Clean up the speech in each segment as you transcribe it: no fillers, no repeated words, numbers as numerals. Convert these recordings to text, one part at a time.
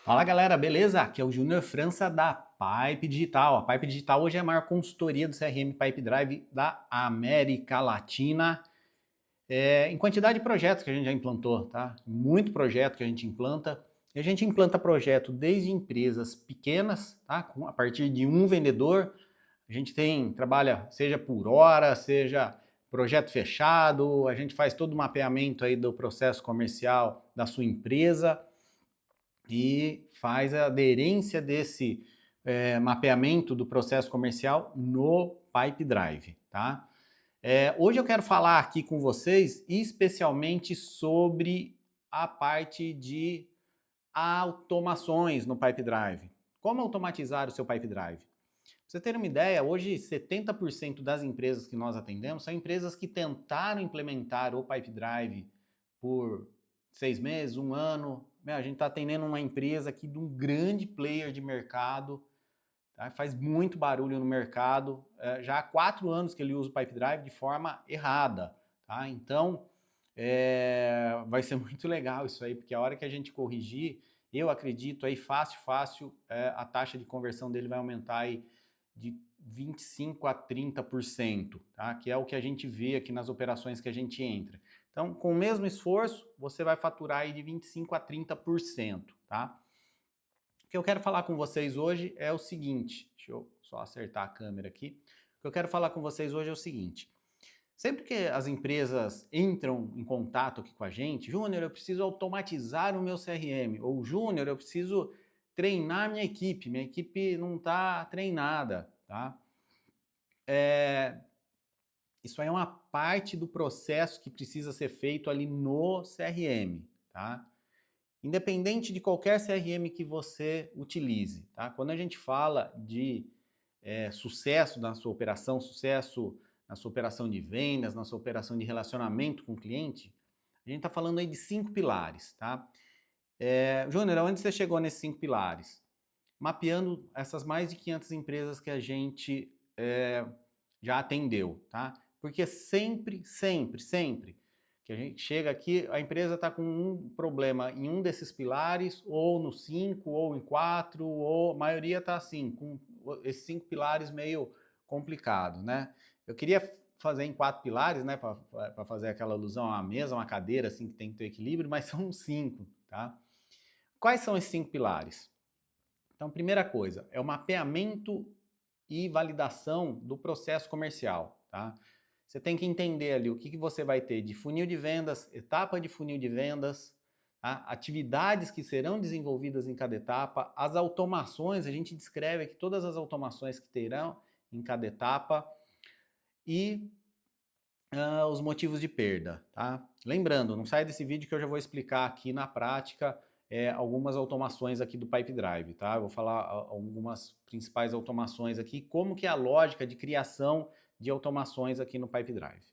Fala galera, beleza? Aqui é o Júnior França da Pipe Digital. A Pipe Digital hoje é a maior consultoria do CRM Pipe Drive da América Latina. Em quantidade de projetos que a gente já implantou, tá? Muito projeto que a gente implanta. E a gente implanta projeto desde empresas pequenas, tá? A partir de um vendedor. A gente trabalha seja por hora, seja projeto fechado, a gente faz todo o mapeamento aí do processo comercial da sua empresa e faz a aderência desse mapeamento do processo comercial no Pipe Drive, tá? Hoje eu quero falar aqui com vocês especialmente sobre a parte de automações no Pipe Drive. Como automatizar o seu Pipe Drive? Pra você ter uma ideia, hoje 70% das empresas que nós atendemos são empresas que tentaram implementar o Pipe Drive por 6 meses, um ano. A gente está atendendo uma empresa aqui de um grande player de mercado, tá? Faz muito barulho no mercado. Já há 4 anos que ele usa o Pipe Drive de forma errada. Tá? Então, vai ser muito legal isso aí, porque a hora que a gente corrigir, eu acredito aí fácil, a taxa de conversão dele vai aumentar aí de 25 a 30%, tá? Que é o que a gente vê aqui nas operações que a gente entra. Então, com o mesmo esforço, você vai faturar aí de 25 a 30%, tá? O que eu quero falar com vocês hoje é o seguinte, deixa eu só acertar a câmera aqui. O que eu quero falar com vocês hoje é o seguinte: sempre que as empresas entram em contato aqui com a gente, Júnior, eu preciso automatizar o meu CRM, ou Júnior, eu preciso treinar minha equipe não está treinada, tá? Isso aí é uma parte do processo que precisa ser feito ali no CRM, tá? Independente de qualquer CRM que você utilize, tá? Quando a gente fala de sucesso na sua operação, sucesso na sua operação de vendas, na sua operação de relacionamento com o cliente, a gente está falando aí de 5 pilares, tá? Júnior, aonde você chegou nesses 5 pilares? Mapeando essas mais de 500 empresas que a gente já atendeu, tá? Porque sempre que a gente chega aqui, a empresa está com um problema em um desses pilares, ou no 5, ou em 4, ou a maioria está assim, com esses 5 pilares meio complicado, né? Eu queria fazer em 4 pilares, né, para fazer aquela alusão a uma mesa, uma cadeira, assim, que tem que ter equilíbrio, mas são 5, tá? Quais são esses 5 pilares? Então, primeira coisa, é o mapeamento e validação do processo comercial, tá? Você tem que entender ali o que você vai ter de funil de vendas, etapa de funil de vendas, tá? Atividades que serão desenvolvidas em cada etapa, as automações, a gente descreve aqui todas as automações que terão em cada etapa e os motivos de perda, tá? Lembrando, não sai desse vídeo que eu já vou explicar aqui na prática algumas automações aqui do Pipe Drive, tá? Eu vou falar algumas principais automações aqui, como que é a lógica de criação de automações aqui no Pipe Drive.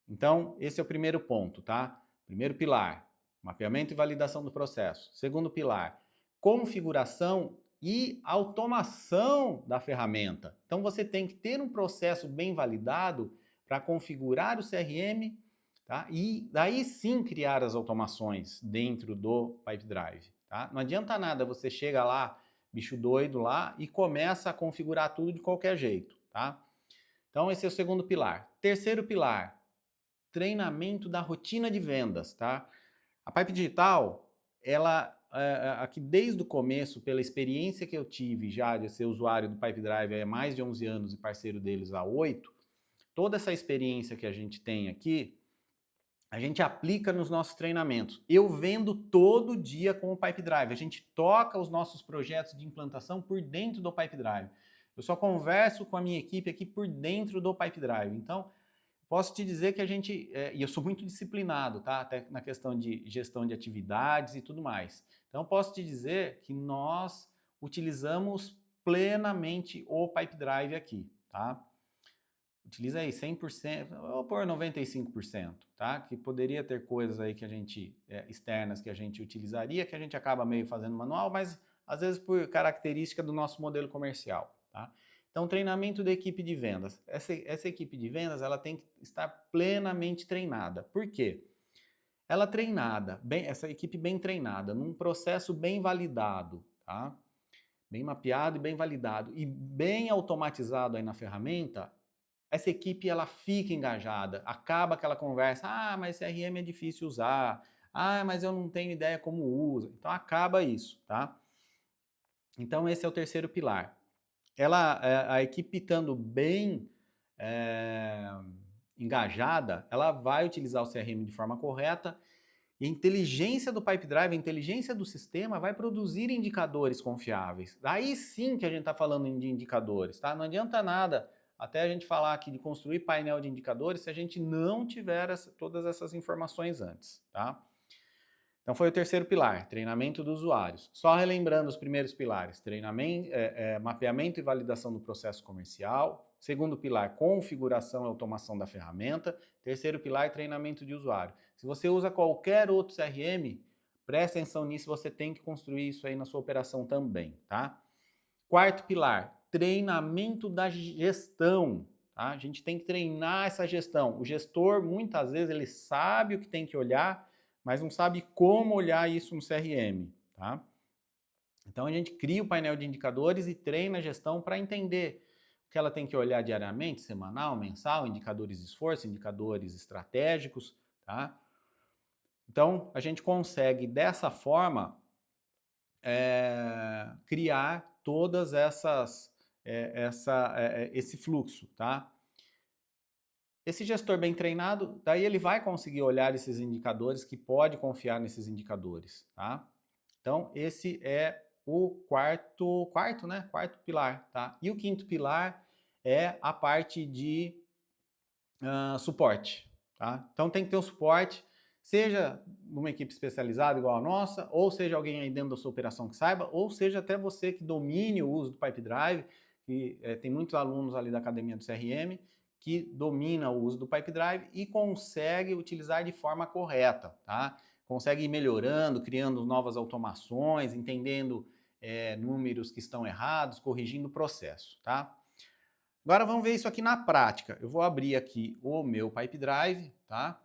Então, esse é o primeiro ponto, tá? Primeiro pilar, mapeamento e validação do processo. Segundo pilar, configuração e automação da ferramenta. Então, você tem que ter um processo bem validado para configurar o CRM, tá? E daí sim criar as automações dentro do Pipe Drive, tá? Não adianta nada você chega lá, bicho doido lá, e começa a configurar tudo de qualquer jeito, tá? Então, esse é o segundo pilar. Terceiro pilar, treinamento da rotina de vendas, tá? A Pipe Digital, ela aqui desde o começo, pela experiência que eu tive já de ser usuário do Pipe Drive há mais de 11 anos e parceiro deles há 8, toda essa experiência que a gente tem aqui, a gente aplica nos nossos treinamentos. Eu vendo todo dia com o Pipe Drive. A gente toca os nossos projetos de implantação por dentro do Pipe Drive. Eu só converso com a minha equipe aqui por dentro do Pipe Drive. Então, posso te dizer que a gente, e eu sou muito disciplinado, tá? Até na questão de gestão de atividades e tudo mais. Então, posso te dizer que nós utilizamos plenamente o Pipe Drive aqui, tá? Utiliza aí 100%, ou por 95%, tá? Que poderia ter coisas aí que a gente, externas que a gente utilizaria, que a gente acaba meio fazendo manual, mas às vezes por característica do nosso modelo comercial, tá? Então, treinamento da equipe de vendas. Essa equipe de vendas, ela tem que estar plenamente treinada. Por quê? ela treinada, essa equipe bem treinada, num processo bem validado, tá? Bem mapeado e bem validado, e bem automatizado aí na ferramenta, essa equipe ela fica engajada, acaba aquela conversa, mas CRM é difícil usar, mas eu não tenho ideia como usa, então acaba isso, tá? Então esse é o terceiro pilar. A equipe estando bem engajada, ela vai utilizar o CRM de forma correta e a inteligência do Pipedrive, a inteligência do sistema vai produzir indicadores confiáveis. Daí sim que a gente está falando de indicadores, tá? Não adianta nada até a gente falar aqui de construir painel de indicadores se a gente não tiver todas essas informações antes, tá? Então foi o terceiro pilar, treinamento dos usuários. Só relembrando os primeiros pilares, treinamento, mapeamento e validação do processo comercial. Segundo pilar, configuração e automação da ferramenta. Terceiro pilar, treinamento de usuário. Se você usa qualquer outro CRM, preste atenção nisso, você tem que construir isso aí na sua operação também, tá? Quarto pilar, treinamento da gestão. Tá? A gente tem que treinar essa gestão. O gestor, muitas vezes, ele sabe o que tem que olhar, mas não sabe como olhar isso no CRM, tá? Então a gente cria o painel de indicadores e treina a gestão para entender o que ela tem que olhar diariamente, semanal, mensal, indicadores de esforço, indicadores estratégicos, tá? Então a gente consegue dessa forma criar todas esse fluxo, tá? Esse gestor bem treinado, daí ele vai conseguir olhar esses indicadores, que pode confiar nesses indicadores, tá? Então, esse é o quarto pilar, tá? E o quinto pilar é a parte de suporte, tá? Então, tem que ter um suporte, seja numa equipe especializada igual a nossa, ou seja alguém aí dentro da sua operação que saiba, ou seja até você que domine o uso do Pipedrive, que tem muitos alunos ali da academia do CRM, que domina o uso do Pipedrive e consegue utilizar de forma correta, tá? Consegue ir melhorando, criando novas automações, entendendo números que estão errados, corrigindo o processo, tá? Agora vamos ver isso aqui na prática. Eu vou abrir aqui o meu Pipedrive, tá?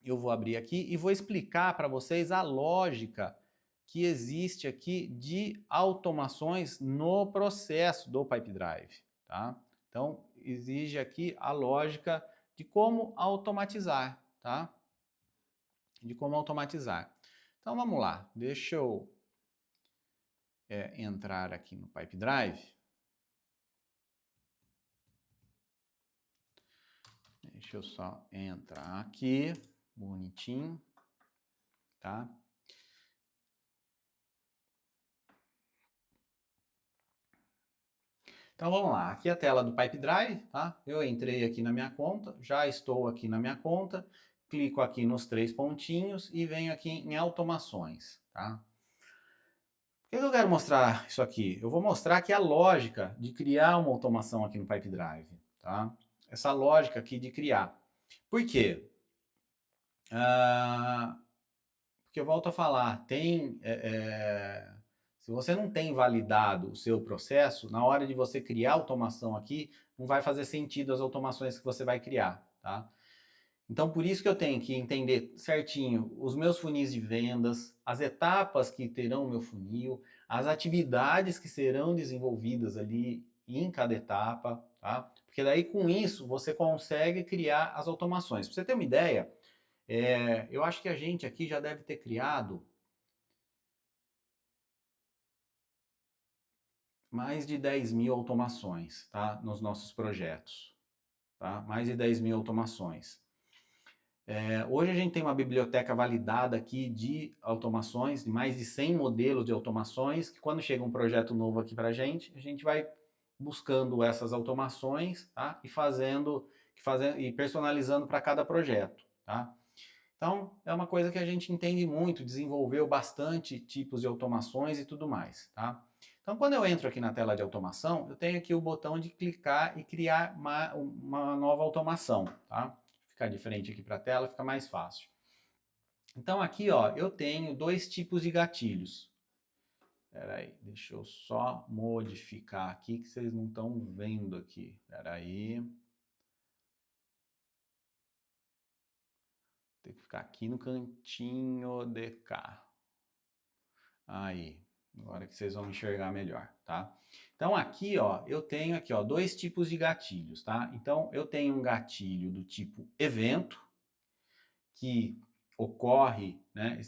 Eu vou abrir aqui e vou explicar para vocês a lógica que existe aqui de automações no processo do Pipedrive, tá? Então, exige aqui a lógica de como automatizar, tá? De como automatizar. Então, vamos lá. Deixa eu entrar aqui no Pipedrive. Deixa eu só entrar aqui, bonitinho, tá? Então vamos lá, aqui é a tela do Pipedrive, tá? Eu entrei aqui na minha conta, já estou aqui na minha conta, clico aqui nos três pontinhos e venho aqui em automações, tá? Por que eu quero mostrar isso aqui? Eu vou mostrar aqui a lógica de criar uma automação aqui no Pipedrive, tá? Essa lógica aqui de criar. Por quê? Porque eu volto a falar, se você não tem validado o seu processo, na hora de você criar automação aqui, não vai fazer sentido as automações que você vai criar, tá? Então, por isso que eu tenho que entender certinho os meus funis de vendas, as etapas que terão o meu funil, as atividades que serão desenvolvidas ali em cada etapa, tá? Porque daí com isso você consegue criar as automações. Para você ter uma ideia, eu acho que a gente aqui já deve ter criado mais de 10 mil automações, tá? Nos nossos projetos, tá? Mais de 10 mil automações. Hoje a gente tem uma biblioteca validada aqui de automações, de mais de 100 modelos de automações, que quando chega um projeto novo aqui para a gente vai buscando essas automações, tá? E personalizando para cada projeto, tá? Então, é uma coisa que a gente entende muito, desenvolveu bastante tipos de automações e tudo mais, tá? Então, quando eu entro aqui na tela de automação, eu tenho aqui o botão de clicar e criar uma nova automação, tá? Ficar de frente aqui para a tela, fica mais fácil. Então, aqui, ó, eu tenho dois tipos de gatilhos. Espera aí, deixa eu só modificar aqui, que vocês não estão vendo aqui. Espera aí. Tem que ficar aqui no cantinho de cá. Aí, agora que vocês vão enxergar melhor, tá? Então aqui, ó, eu tenho aqui, ó, dois tipos de gatilhos, tá? Então eu tenho um gatilho do tipo evento, que ocorre, né,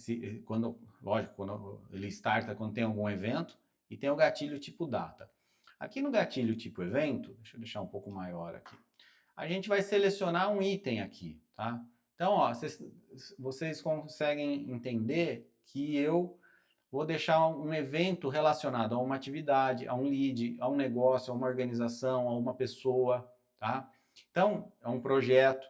quando, lógico, quando ele starta quando tem algum evento, e tem o gatilho tipo data. Aqui no gatilho tipo evento, deixa eu deixar um pouco maior aqui, a gente vai selecionar um item aqui, tá? Então, ó, vocês conseguem entender que eu vou deixar um evento relacionado a uma atividade, a um lead, a um negócio, a uma organização, a uma pessoa, tá? Então, é um projeto.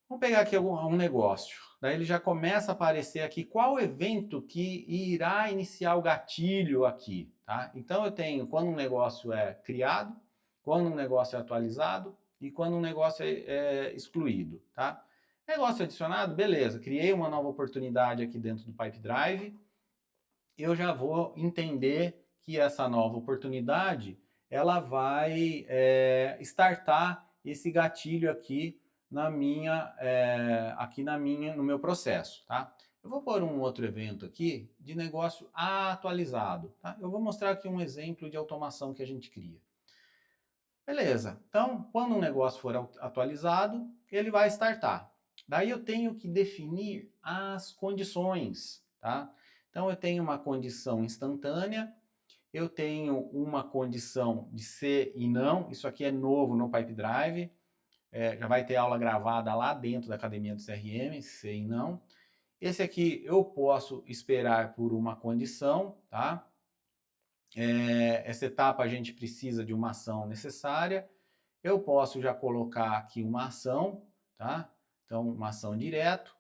Vamos pegar aqui um negócio. Daí ele já começa a aparecer aqui qual evento que irá iniciar o gatilho aqui, tá? Então eu tenho quando um negócio é criado, quando um negócio é atualizado e quando um negócio é excluído, tá? Negócio adicionado, beleza. Criei uma nova oportunidade aqui dentro do Pipe Drive. Eu já vou entender que essa nova oportunidade ela vai startar esse gatilho aqui no meu processo, tá? Eu vou pôr um outro evento aqui de negócio atualizado, tá? Eu vou mostrar aqui um exemplo de automação que a gente cria. Beleza, então quando um negócio for atualizado, ele vai startar. Daí eu tenho que definir as condições, tá? Então eu tenho uma condição instantânea, eu tenho uma condição de ser e não, isso aqui é novo no Pipe Drive, já vai ter aula gravada lá dentro da academia do CRM, ser e não. Esse aqui eu posso esperar por uma condição, tá? Essa etapa a gente precisa de uma ação necessária. Eu posso já colocar aqui uma ação, tá? Então, uma ação direto.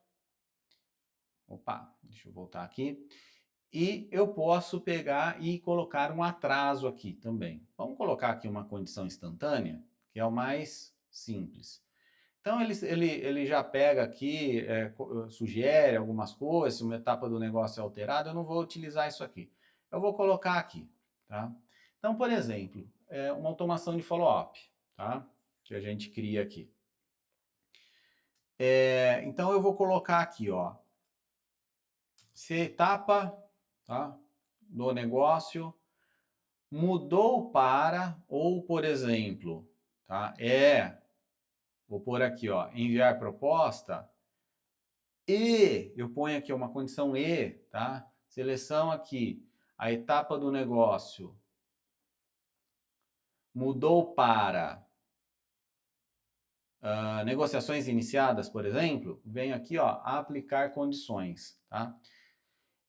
Opa, deixa eu voltar aqui. E eu posso pegar e colocar um atraso aqui também. Vamos colocar aqui uma condição instantânea, que é o mais simples. Então ele já pega aqui, sugere algumas coisas, se uma etapa do negócio é alterada, eu não vou utilizar isso aqui. Eu vou colocar aqui, tá? Então, por exemplo, uma automação de follow-up, tá? Que a gente cria aqui. Então eu vou colocar aqui, ó, se a etapa, tá, do negócio mudou para, ou por exemplo, tá, vou pôr aqui, ó, enviar proposta, e eu ponho aqui uma condição e, tá? Seleção aqui, a etapa do negócio mudou para negociações iniciadas, por exemplo, venho aqui, ó, aplicar condições, tá?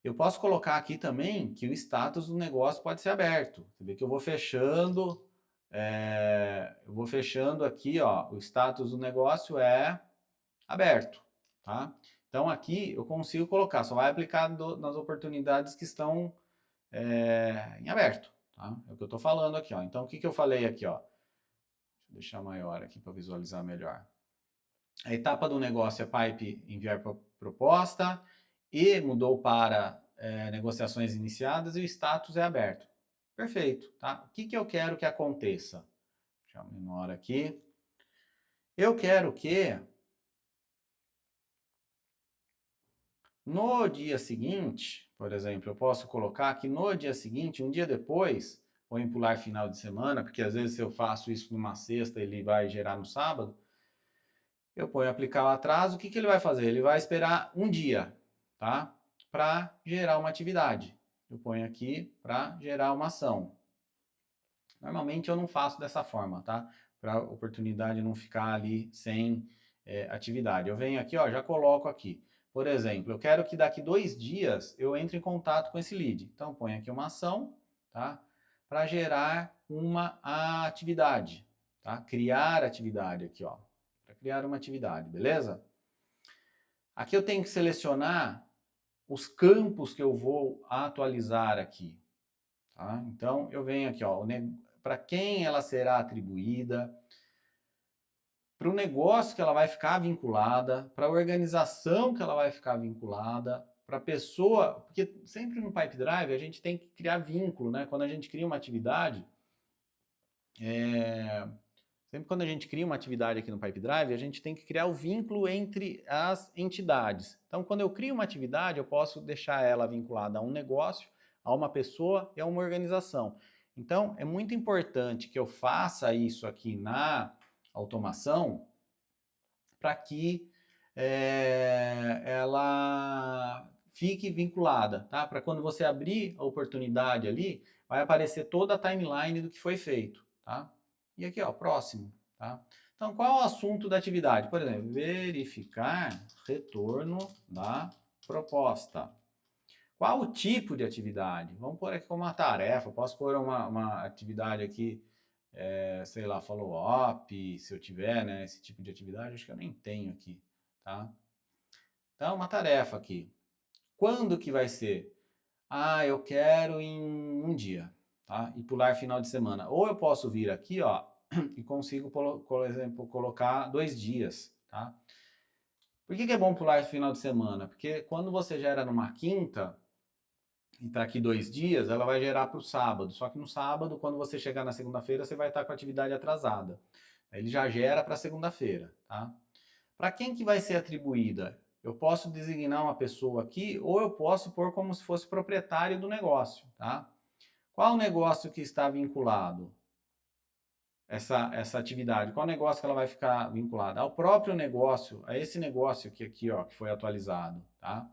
Eu posso colocar aqui também que o status do negócio pode ser aberto. Você vê que eu vou fechando aqui, ó, o status do negócio é aberto, tá? Então aqui eu consigo colocar, só vai aplicar nas oportunidades que estão em aberto, tá? É o que eu estou falando aqui, ó. Então o que eu falei aqui, ó? Deixa eu deixar maior aqui para visualizar melhor. A etapa do negócio é pipe enviar proposta e mudou para negociações iniciadas e o status é aberto. Perfeito, tá? O que eu quero que aconteça? Deixa eu menor aqui. Eu quero que no dia seguinte, por exemplo, eu posso colocar que no dia seguinte, um dia depois, ou em pular final de semana, porque às vezes se eu faço isso numa sexta, ele vai gerar no sábado, eu ponho aplicar o atraso, o que ele vai fazer? Ele vai esperar um dia, tá? Para gerar uma atividade. Eu ponho aqui para gerar uma ação. Normalmente eu não faço dessa forma, tá? Para a oportunidade não ficar ali sem atividade. Eu venho aqui, ó, já coloco aqui. Por exemplo, eu quero que daqui 2 dias eu entre em contato com esse lead. Então, ponho aqui uma ação, tá? Para gerar uma atividade, tá? Criar atividade aqui, ó. Para criar uma atividade, beleza? Aqui eu tenho que selecionar os campos que eu vou atualizar aqui, tá? Então, eu venho aqui, ó, para quem ela será atribuída, para o negócio que ela vai ficar vinculada, para a organização que ela vai ficar vinculada, para a pessoa, porque sempre no Pipe Drive a gente tem que criar vínculo, né? Quando a gente cria uma atividade, Sempre quando a gente cria uma atividade aqui no Pipedrive, a gente tem que criar o vínculo entre as entidades. Então, quando eu crio uma atividade, eu posso deixar ela vinculada a um negócio, a uma pessoa e a uma organização. Então, é muito importante que eu faça isso aqui na automação para que ela fique vinculada, tá? Para quando você abrir a oportunidade ali, vai aparecer toda a timeline do que foi feito, tá? E aqui, ó, próximo, tá? Então, qual é o assunto da atividade? Por exemplo, verificar retorno da proposta. Qual o tipo de atividade? Vamos pôr aqui como uma tarefa, posso pôr uma atividade aqui, sei lá, follow-up, se eu tiver, né, esse tipo de atividade, acho que eu nem tenho aqui, tá? Então, uma tarefa aqui. Quando que vai ser? Ah, eu quero em um dia, tá? E pular final de semana. Ou eu posso vir aqui, ó, e consigo, por exemplo, colocar 2 dias, tá? Por que é bom pular final de semana? Porque quando você gera numa quinta, e está aqui 2 dias, ela vai gerar para o sábado. Só que no sábado, quando você chegar na segunda-feira, você vai estar com a atividade atrasada. Ele já gera para segunda-feira, tá? Para quem que vai ser atribuída? Eu posso designar uma pessoa aqui ou eu posso pôr como se fosse proprietário do negócio, tá? Qual o negócio que está vinculado? Essa atividade, qual negócio que ela vai ficar vinculada? Ao próprio negócio, a esse negócio que aqui, ó, que foi atualizado, tá?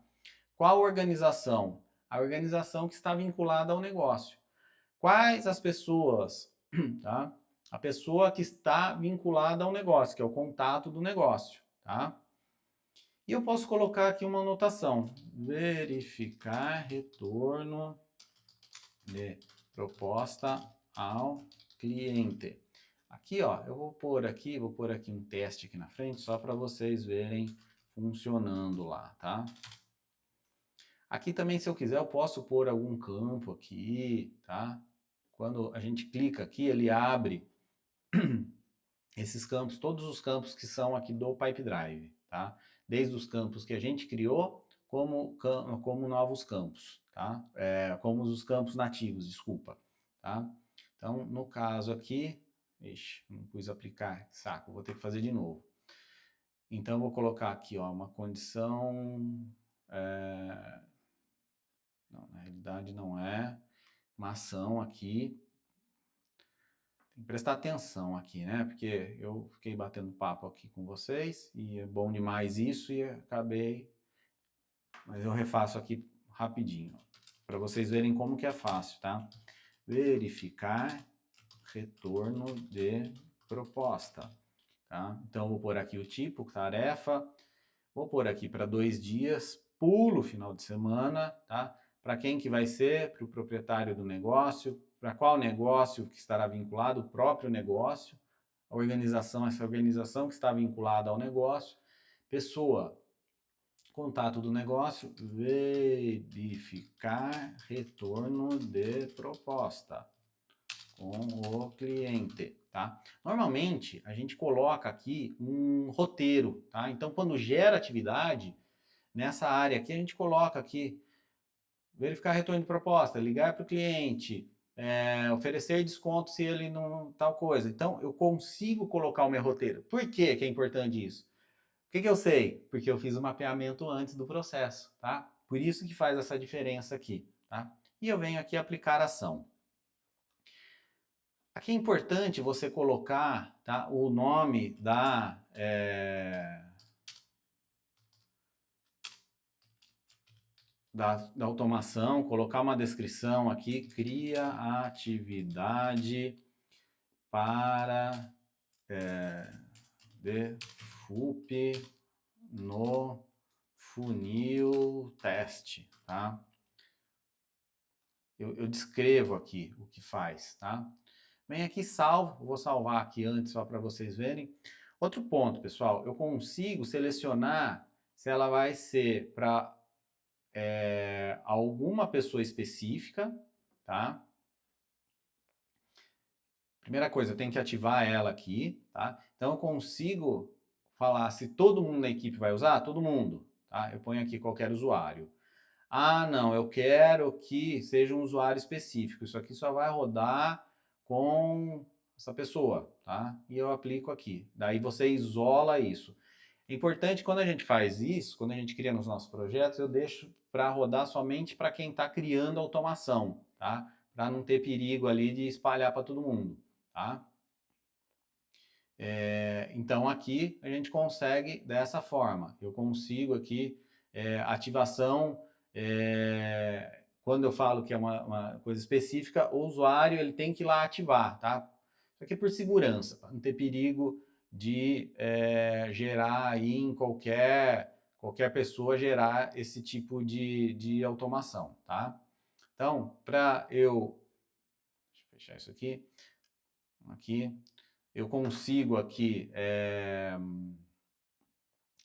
Qual organização? A organização que está vinculada ao negócio. Quais as pessoas? Tá? A pessoa que está vinculada ao negócio, que é o contato do negócio. Tá? E eu posso colocar aqui uma anotação. Verificar retorno de proposta ao cliente. Aqui, ó, eu vou pôr aqui um teste aqui na frente, só para vocês verem funcionando lá, tá? Aqui também, se eu quiser, eu posso pôr algum campo aqui, tá? Quando a gente clica aqui, ele abre esses campos, todos os campos que são aqui do Pipedrive, tá? Desde os campos que a gente criou, como novos campos, tá? Como os campos nativos, desculpa, tá? Então, no caso aqui, ixi, não pus aplicar, que saco, vou ter que fazer de novo. Então, eu vou colocar aqui, ó, uma condição... Não, na realidade não é. Uma ação aqui. Tem que prestar atenção aqui, né? Porque eu fiquei batendo papo aqui com vocês e é bom demais isso e acabei... Mas eu refaço aqui rapidinho, para vocês verem como que é fácil, tá? Verificar retorno de proposta, tá? Então, eu vou pôr aqui o tipo, tarefa, vou pôr aqui para 2 dias, pulo final de semana, tá? Para quem que vai ser? Para o proprietário do negócio. Para qual negócio que estará vinculado? O próprio negócio. A organização, essa organização que está vinculada ao negócio. Pessoa, contato do negócio, verificar retorno de proposta com o cliente, tá? Normalmente, a gente coloca aqui um roteiro, tá? Então, quando gera atividade, nessa área aqui, a gente coloca aqui, verificar retorno de proposta, ligar para o cliente, oferecer desconto se ele não tal coisa. Então, eu consigo colocar o meu roteiro. Por que é importante isso? Por que eu sei? Porque eu fiz o mapeamento antes do processo, tá? Por isso que faz essa diferença aqui, tá? E eu venho aqui aplicar ação. Aqui é importante você colocar, tá, o nome da automação, colocar uma descrição aqui, cria a atividade para de FUP no funil teste, tá? Eu descrevo aqui o que faz, tá? Vem aqui, salvo, vou salvar aqui antes só para vocês verem. Outro ponto, pessoal, eu consigo selecionar se ela vai ser para alguma pessoa específica, tá? Primeira coisa, eu tenho que ativar ela aqui, tá? Então eu consigo falar se todo mundo na equipe vai usar, todo mundo, tá? Eu ponho aqui qualquer usuário. Ah, não, eu quero que seja um usuário específico. Isso aqui só vai rodar com essa pessoa, tá? E eu aplico aqui. Daí você isola isso. É importante quando a gente faz isso, quando a gente cria nos nossos projetos, eu deixo para rodar somente para quem está criando automação, tá? Para não ter perigo ali de espalhar para todo mundo, tá? Então aqui a gente consegue dessa forma. Eu consigo aqui ativação. Quando eu falo que é uma coisa específica, o usuário ele tem que ir lá ativar, tá? Isso aqui é por segurança, para não ter perigo de gerar aí em qualquer pessoa gerar esse tipo de automação, tá? Então, deixa eu fechar isso aqui, eu consigo aqui,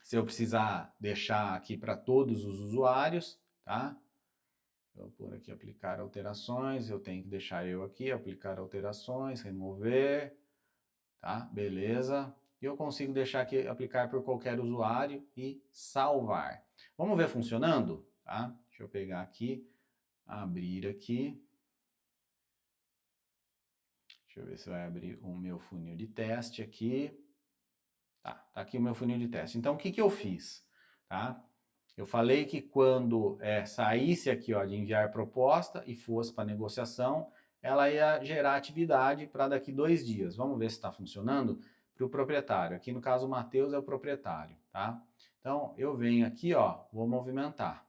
se eu precisar deixar aqui para todos os usuários, tá? Eu vou pôr aqui aplicar alterações, eu tenho que deixar eu aqui, aplicar alterações, remover, tá? Beleza. E eu consigo deixar aqui, aplicar por qualquer usuário e salvar. Vamos ver funcionando? Tá? Deixa eu pegar aqui, abrir aqui. Deixa eu ver se vai abrir o meu funil de teste aqui. Tá aqui o meu funil de teste. Então, o que eu fiz? Tá? Eu falei que quando saísse aqui ó, de enviar proposta e fosse para negociação, ela ia gerar atividade para daqui 2 dias. Vamos ver se está funcionando para o proprietário. Aqui no caso o Matheus é o proprietário. Tá? Então eu venho aqui, ó, vou movimentar.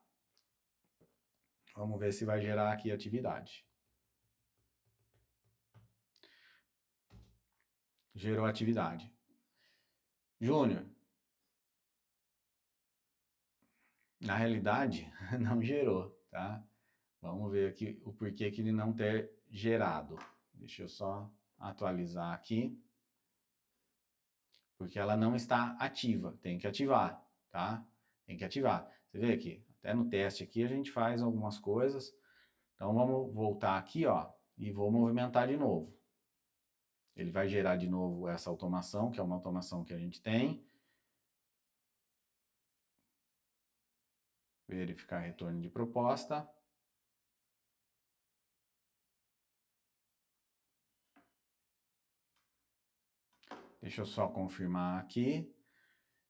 Vamos ver se vai gerar aqui atividade. Gerou atividade. Júnior, na realidade não gerou, tá? Vamos ver aqui o porquê que ele não ter gerado. Deixa eu só atualizar aqui. Porque ela não está ativa. Tem que ativar, tá? Tem que ativar. Você vê aqui, até no teste aqui a gente faz algumas coisas. Então vamos voltar aqui, ó, e vou movimentar de novo. Ele vai gerar de novo essa automação, que é uma automação que a gente tem. Verificar retorno de proposta. Deixa eu só confirmar aqui.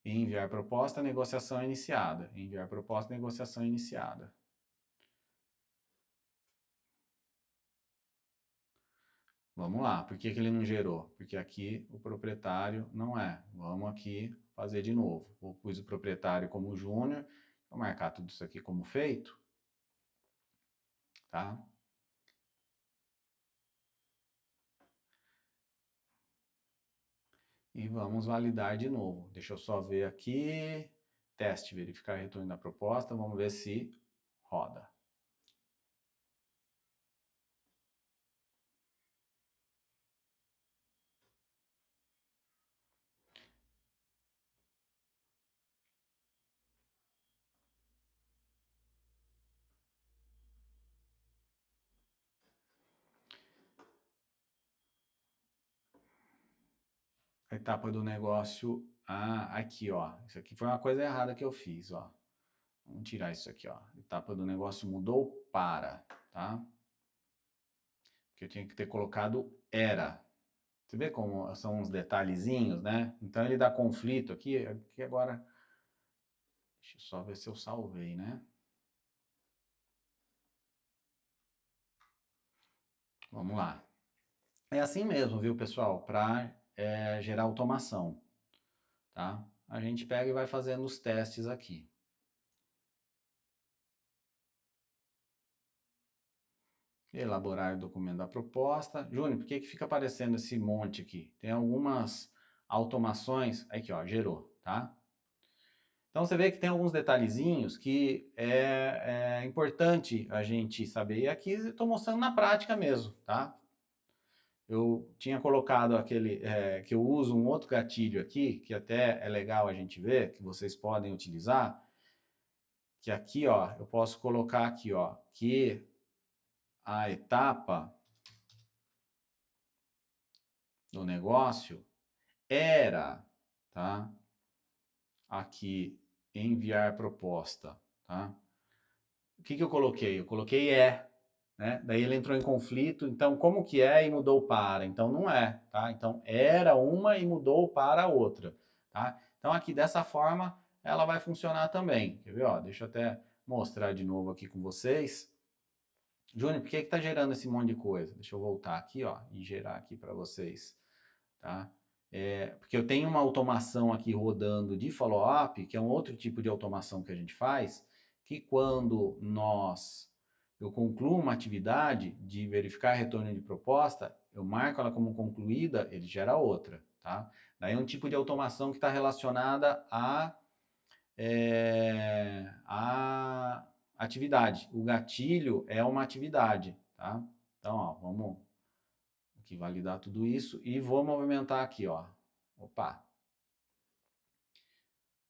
Enviar proposta, negociação iniciada. Enviar proposta, negociação iniciada. Vamos lá, por que ele não gerou? Porque aqui o proprietário não é. Vamos aqui fazer de novo. Eu pus o proprietário como júnior, vou marcar tudo isso aqui como feito, tá? E vamos validar de novo. Deixa eu só ver aqui, teste, verificar retorno da proposta, vamos ver se roda. A etapa do negócio, aqui ó, isso aqui foi uma coisa errada que eu fiz, ó. Vamos tirar isso aqui, ó. Etapa do negócio mudou para, tá? Que eu tinha que ter colocado era. Você vê como são uns detalhezinhos, né? Então ele dá conflito aqui agora. Deixa eu só ver se eu salvei, né? Vamos lá. É assim mesmo, viu, pessoal? Para gerar automação, tá? A gente pega e vai fazendo os testes aqui. Elaborar o documento da proposta. Júnior, por que fica aparecendo esse monte aqui? Tem algumas automações. Aqui, ó, gerou, tá? Então você vê que tem alguns detalhezinhos que é importante a gente saber. E aqui estou mostrando na prática mesmo, tá? Eu tinha colocado aquele que eu uso um outro gatilho aqui, que até é legal a gente ver, que vocês podem utilizar, que aqui, ó, eu posso colocar aqui, ó, que a etapa do negócio era, tá? Aqui, enviar proposta, tá? O que eu coloquei? Eu coloquei né? Daí ele entrou em conflito, então como que é e mudou para? Então não é, tá? Então era uma e mudou para outra, tá? Então aqui dessa forma ela vai funcionar também. Quer ver? Ó, deixa eu até mostrar de novo aqui com vocês. Júnior, por que que tá gerando esse monte de coisa? Deixa eu voltar aqui, ó, e gerar aqui para vocês, tá? Porque eu tenho uma automação aqui rodando de follow-up, que é um outro tipo de automação que a gente faz, que quando eu concluo uma atividade de verificar retorno de proposta, eu marco ela como concluída, ele gera outra, tá? Daí é um tipo de automação que está relacionada a atividade. O gatilho é uma atividade, tá? Então, ó, vamos aqui validar tudo isso e vou movimentar aqui, ó. Opa!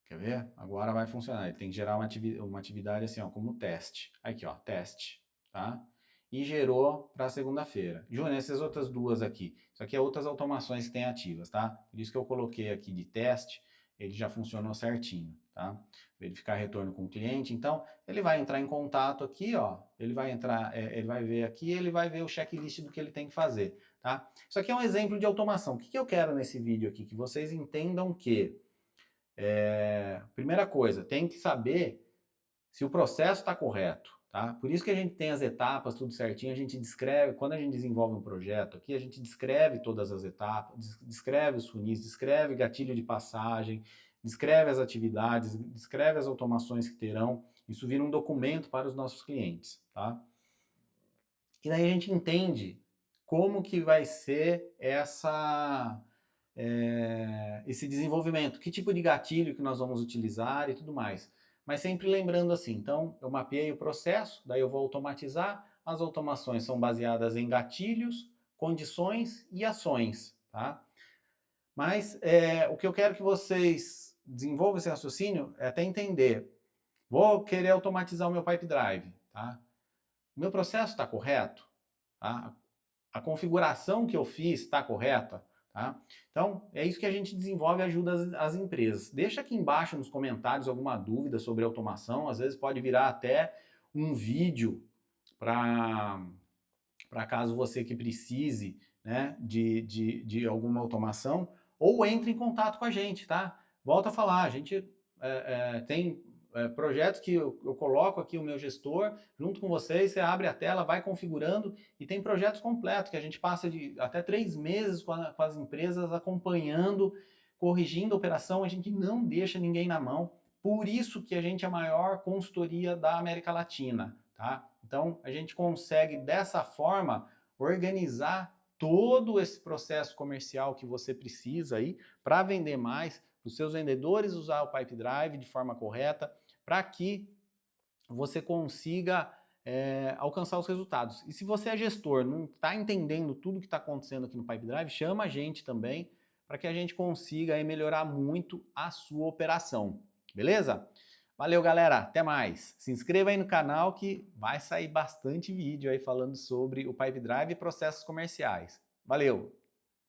Quer ver? Agora vai funcionar. Ele tem que gerar uma atividade assim, ó, como teste. Aqui, ó, teste, tá? E gerou para segunda-feira. Júnior, essas outras duas aqui. Isso aqui é outras automações que tem ativas, tá? Por isso que eu coloquei aqui de teste, ele já funcionou certinho, tá? Verificar retorno com o cliente. Então, ele vai entrar em contato aqui, ó. Ele vai entrar, ele vai ver aqui, ele vai ver o checklist do que ele tem que fazer, tá? Isso aqui é um exemplo de automação. O que eu quero nesse vídeo aqui? Que vocês entendam que primeira coisa, tem que saber se o processo está correto, tá? Por isso que a gente tem as etapas, tudo certinho, a gente descreve, quando a gente desenvolve um projeto aqui, a gente descreve todas as etapas, descreve os funis, descreve gatilho de passagem, descreve as atividades, descreve as automações que terão, isso vira um documento para os nossos clientes, tá? E daí a gente entende como que vai ser esse desenvolvimento, que tipo de gatilho que nós vamos utilizar e tudo mais. Mas sempre lembrando assim, então eu mapeei o processo, daí eu vou automatizar, as automações são baseadas em gatilhos, condições e ações, tá? Mas o que eu quero que vocês desenvolvam esse raciocínio é até entender, vou querer automatizar o meu pipe drive, tá? O meu processo está correto? Tá? A configuração que eu fiz está correta? Tá? Então, é isso que a gente desenvolve e ajuda as empresas. Deixa aqui embaixo nos comentários alguma dúvida sobre automação. Às vezes pode virar até um vídeo para caso você que precise, né, de alguma automação, ou entre em contato com a gente, tá? Volto a falar, a gente tem projetos que eu coloco aqui o meu gestor, junto com vocês, você abre a tela, vai configurando, e tem projetos completos, que a gente passa de até 3 meses com as empresas acompanhando, corrigindo a operação, a gente não deixa ninguém na mão, por isso que a gente é a maior consultoria da América Latina, tá? Então, a gente consegue, dessa forma, organizar todo esse processo comercial que você precisa aí para vender mais, para os seus vendedores usar o Pipe Drive de forma correta, para que você consiga alcançar os resultados. E se você é gestor, não está entendendo tudo que está acontecendo aqui no Pipe Drive, chama a gente também, para que a gente consiga aí melhorar muito a sua operação. Beleza? Valeu, galera. Até mais. Se inscreva aí no canal que vai sair bastante vídeo aí falando sobre o Pipe Drive e processos comerciais. Valeu!